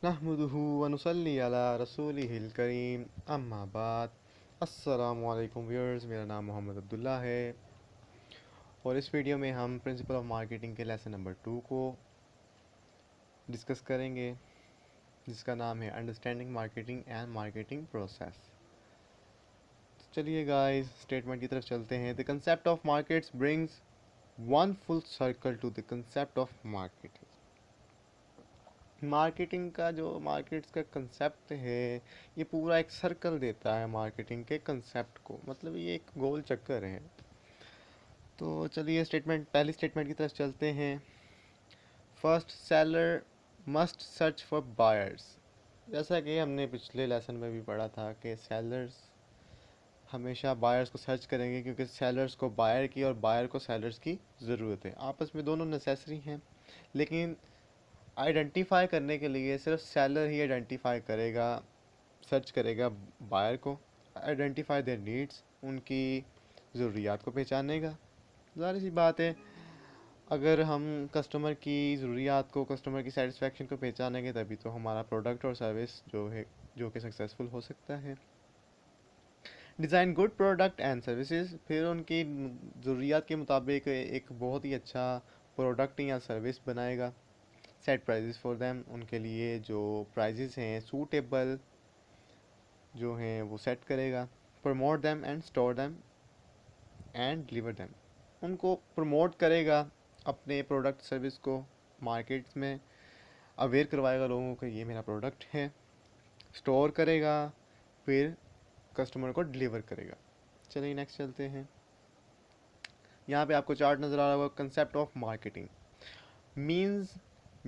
नहमदुहु व नुसल्ली अला रसूलिहिल करीम अम्मा बाद। अस्सलामु अलैकुम व्यूअर्स, मेरा नाम मोहम्मद अब्दुल्ला है और इस वीडियो में हम प्रिंसिपल ऑफ मार्केटिंग के लेसन नंबर 2 को डिस्कस करेंगे, जिसका नाम है understanding marketing and marketing process. तो चलिए गाइस, स्टेटमेंट की तरफ चलते हैं। The concept of markets brings one full circle to the concept of marketing. Marketing का जो मार्केट्स का कंसेप्ट है, ये पूरा एक सर्कल देता है मार्केटिंग के कंसेप्ट को, मतलब ये एक गोल चक्कर है। तो चलिए पहली स्टेटमेंट की तरफ चलते हैं। First, seller must search for buyers. जैसा कि हमने पिछले लेसन में भी पढ़ा था कि सेलर्स हमेशा बायर्स को सर्च करेंगे, क्योंकि सेलर्स को बायर की और बायर को सेलर्स की ज़रूरत है। आपस में दोनों नेसेसरी हैं, लेकिन आइडेंटिफाई करने के लिए सिर्फ सेलर ही आइडेंटिफाई करेगा, सर्च करेगा बायर को, आइडेंटिफाई देयर नीड्स, उनकी ज़रूरियात को पहचानेगा। ज़ाहिर सी बात है, अगर हम कस्टमर की ज़रूरियात को, कस्टमर की सेटिस्फेक्शन को पहचानेंगे, तभी तो हमारा प्रोडक्ट और सर्विस जो है जो कि सक्सेसफुल हो सकता है। Design good product and services, फिर उनकी ज़रूरियात के मुताबिक एक बहुत ही अच्छा प्रोडक्ट या सर्विस बनाएगा। सेट प्राइजेस फॉर देम, उनके लिए जो प्राइजेस हैं सूटेबल जो हैं वो सेट करेगा। Promote them and store them and deliver them, उनको प्रमोट करेगा, अपने प्रोडक्ट सर्विस को मार्केट्स में अवेयर करवाएगा लोगों को, ये मेरा प्रोडक्ट है। स्टोर करेगा, फिर कस्टमर को डिलीवर करेगा। चलिए नेक्स्ट चलते हैं। यहाँ पे आपको चार्ट नज़र आ रहा होगा। Concept of marketing means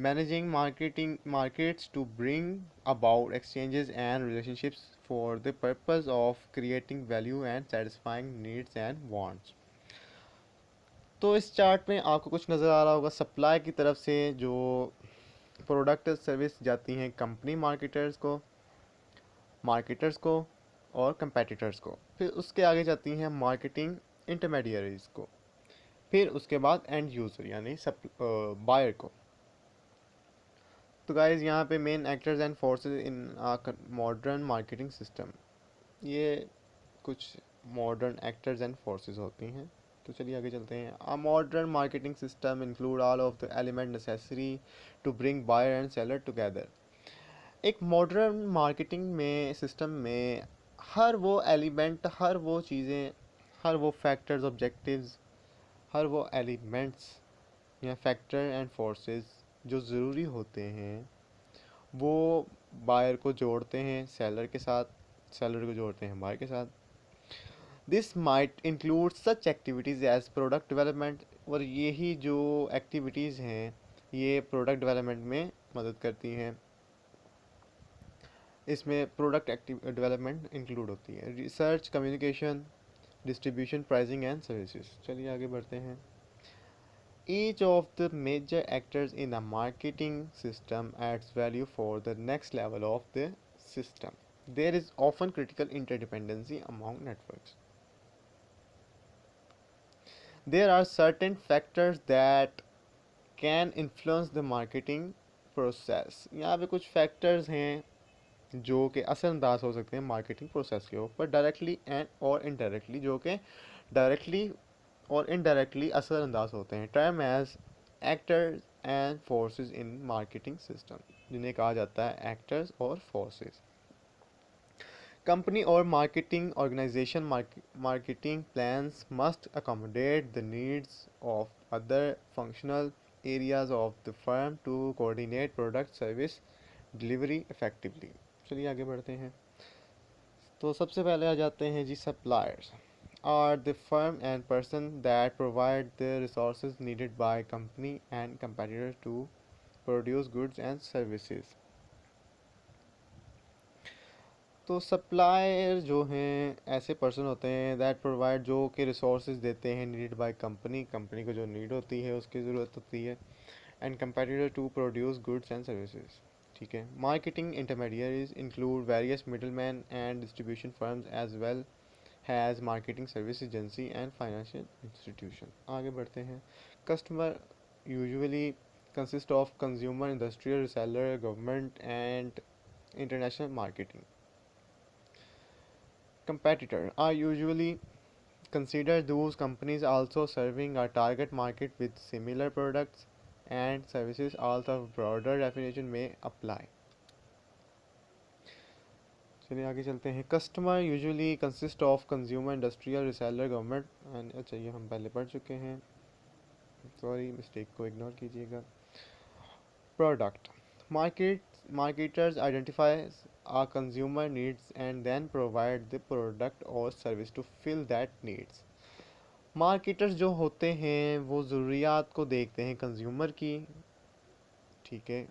managing marketing markets to bring about exchanges and relationships for the purpose of creating value and satisfying needs and wants। तो इस चार्ट में आपको कुछ नज़र आ रहा होगा। सप्लाई की तरफ से जो प्रोडक्ट सर्विस जाती हैं कंपनी मार्केटर्स को और कंपेटिटर्स को, फिर उसके आगे जाती हैं मार्केटिंग इंटरमीडियरीज को, फिर उसके बाद एंड यूज़र यानी बायर को। तो गाइज, यहाँ पे main actors and forces in modern marketing system, ये कुछ मॉडर्न एक्टर्स एंड फोर्सेस होती हैं। तो चलिए आगे चलते हैं। A modern marketing system include all of the element necessary to bring buyer and seller together. एक मॉडर्न मार्केटिंग में सिस्टम में हर वो एलिमेंट, हर वो चीज़ें, हर वो फैक्टर्स, ऑब्जेक्टिव्स, हर वो एलिमेंट्स या फैक्टर एंड फोर्सेस जो ज़रूरी होते हैं, वो बायर को जोड़ते हैं सेलर के साथ, सेलर को जोड़ते हैं बायर के साथ। This might include such activities as product development, और यही जो एक्टिविटीज़ हैं ये प्रोडक्ट डेवलपमेंट में मदद करती हैं। इसमें प्रोडक्ट डेवलपमेंट इंक्लूड होती है। Research, communication, distribution, pricing and services. चलिए आगे बढ़ते हैं। Each of the major actors in a marketing system adds value for the next level of the system. There is often critical interdependency among networks. There are certain factors that can influence the marketing process. यहाँ पे कुछ factors हैं जो कि असरअंदाज हो सकते हैं marketing process के ऊपर, डायरेक्टली एंड और इनडायरेक्टली, जो कि डायरेक्टली और इनडायरेक्टली असरअंदाज होते हैं। Term as actors and forces in marketing system, जिन्हें कहा जाता है एक्टर्स और फोर्सेस। कंपनी और marketing organization marketing plans must accommodate the needs of other functional areas of the firm to coordinate product service delivery effectively. चलिए आगे बढ़ते हैं। तो सबसे पहले आ जाते हैं जी, suppliers are the firm and person that provide the resources needed by company and competitor to produce goods and services। तो सप्लायर जो हैं ऐसे पर्सन होते हैं दैट प्रोवाइड, जो कि रिसोर्सेज देते हैं, नीडेड बाय कंपनी, कंपनी को जो नीड होती है उसकी ज़रूरत होती है, and competitor to produce goods and services. ठीक है। Marketing intermediaries include various middleman and distribution firms as well has marketing service agency and financial institution. आगे बढ़ते हैं। Customer usually consist of consumer, industrial, reseller, government, and international marketing. Competitor are usually considered those companies also serving a target market with similar products and services. Also, broader definition may apply. चलिए आगे चलते हैं. Customer usually consist of consumer, industrial, reseller, government and. अच्छा, ये हम पहले पढ़ चुके हैं, सॉरी, मिस्टेक को इग्नोर कीजिएगा. Product marketers identify a consumer needs and then provide the product or service to fill that needs. Marketers जो होते हैं वो ज़रूरियात को देखते हैं कंज्यूमर की, ठीक है,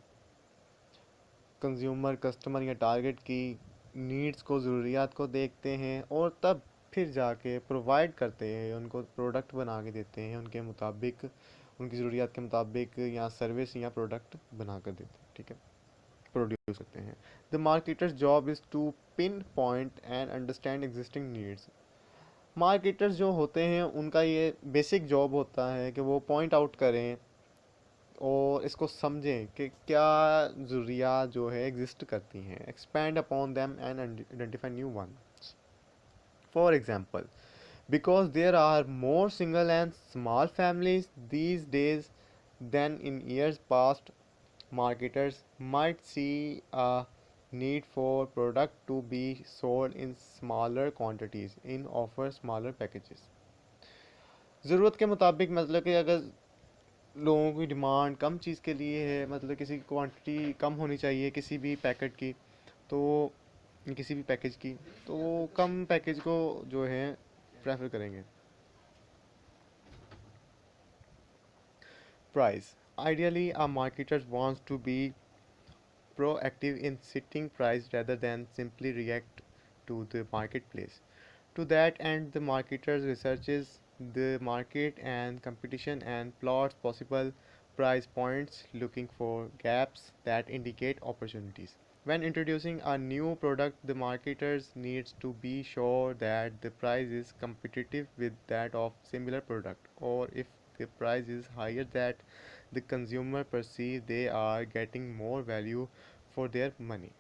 कंज्यूमर कस्टमर या टारगेट की नीड्स को, ज़रूरियात को देखते हैं और तब फिर जाके प्रोवाइड करते हैं, उनको प्रोडक्ट बना के देते हैं उनके मुताबिक, उनकी ज़रूरियात के मुताबिक, या सर्विस या प्रोडक्ट बना कर देते हैं, ठीक है, प्रोड्यूस करते हैं. The marketer's job is to pinpoint and understand existing needs. Marketers जो होते हैं उनका ये बेसिक जॉब होता है कि वो पॉइंट आउट करें और इसको समझें कि क्या ज़रूरियात जो है एग्जिस्ट करती हैं, expand upon them and identify new ones. For example, because there are more single and small families these days than in years past, marketers might see a need for product to be sold in smaller quantities in offer smaller packages. ज़रूरत के मुताबिक, मतलब कि अगर लोगों की demand कम चीज़ के लिए है, मतलब किसी की क्वांटिटी कम होनी चाहिए किसी भी पैकेट की, तो किसी भी पैकेज की, तो वो कम पैकेज को जो है प्रेफर करेंगे. Price. Ideally, a marketer wants to be proactive in setting price rather than simply react to the marketplace. To that end, the marketer researches the market and competition and plots possible price points, looking for gaps that indicate opportunities. When introducing a new product, the marketers needs to be sure that the price is competitive with that of similar product, or if the price is higher, that the consumer perceive they are getting more value for their money.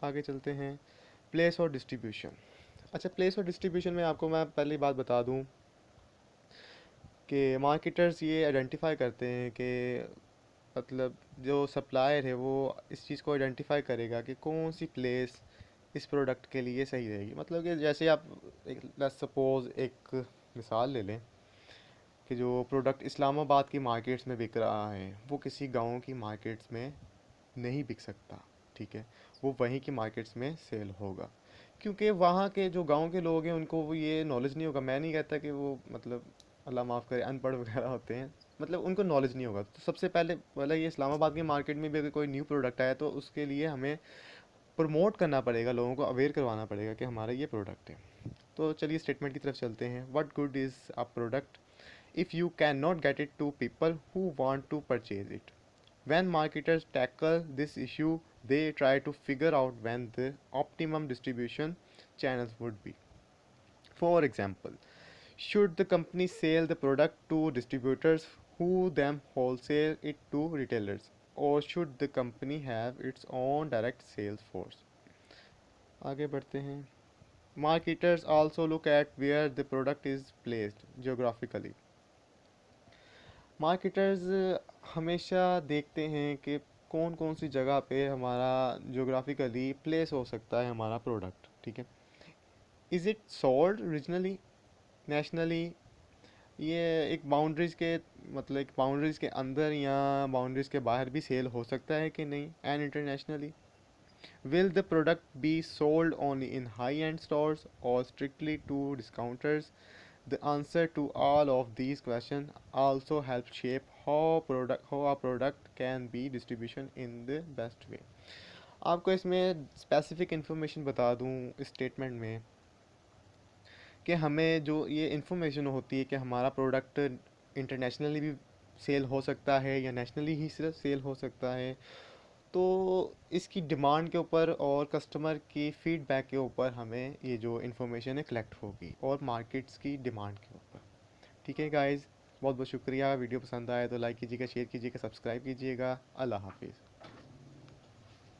आगे चलते हैं. Place और distribution. अच्छा, place और distribution में आपको मैं पहली बात बता दूं कि मार्केटर्स ये आइडेंटिफाई करते हैं कि, मतलब जो सप्लायर है वो इस चीज़ को आइडेंटिफाई करेगा कि कौन सी प्लेस इस प्रोडक्ट के लिए सही रहेगी. मतलब कि जैसे आप एक सपोज़ एक मिसाल ले लें कि जो प्रोडक्ट इस्लामाबाद की मार्केट्स में बिक रहा है वो किसी गांव की मार्केट्स में नहीं बिक सकता, ठीक है, वो वहीं की मार्केट्स में सेल होगा, क्योंकि वहाँ के जो गांव के लोग हैं उनको वो ये नॉलेज नहीं होगा. मैं नहीं कहता कि वो, मतलब अल्लाह माफ़ करे, अनपढ़ वगैरह होते हैं, मतलब उनको नॉलेज नहीं होगा. तो सबसे पहले वाला ये इस्लामाबाद की मार्केट में भी अगर कोई न्यू प्रोडक्ट आया तो उसके लिए हमें प्रमोट करना पड़ेगा, लोगों को अवेयर करवाना पड़ेगा कि हमारा ये प्रोडक्ट है. तो चलिए स्टेटमेंट की तरफ चलते हैं. What good is a product if you cannot get it to people who want to purchase it? When marketers tackle this issue, they try to figure out when the optimum distribution channels would be. For example, should the company sell the product to distributors who then wholesale it to retailers, or should the company have its own direct sales force? आगे बढ़ते हैं. Marketers also look at where the product is placed geographically. Marketers हमेशा देखते हैं कि कौन कौन सी जगह पे हमारा जोग्राफिकली प्लेस हो सकता है हमारा प्रोडक्ट, ठीक है. Is it sold regionally, nationally, ये एक बाउंड्रीज़ के, मतलब एक बाउंड्रीज़ के अंदर या बाउंड्रीज़ के बाहर भी सेल हो सकता है कि नहीं, and internationally. Will the product be sold only in high end stores और strictly to discounters. The answer to all of these questions also help shape how a product can be distribution in the best way. आपको इसमें specific information बता दूं इस statement में कि हमें जो ये इन्फॉर्मेशन होती है कि हमारा प्रोडक्ट इंटरनेशनली भी सेल हो सकता है या नेशनली ही सिर्फ सेल हो सकता है, तो इसकी डिमांड के ऊपर और कस्टमर की फीडबैक के ऊपर हमें ये जो इन्फॉर्मेशन है कलेक्ट होगी, और मार्केट्स की डिमांड के ऊपर. ठीक है गाइस, बहुत बहुत शुक्रिया। वीडियो पसंद आए तो लाइक कीजिएगा, शेयर कीजिएगा, सब्सक्राइब कीजिएगा। अल्लाह हाफिज़।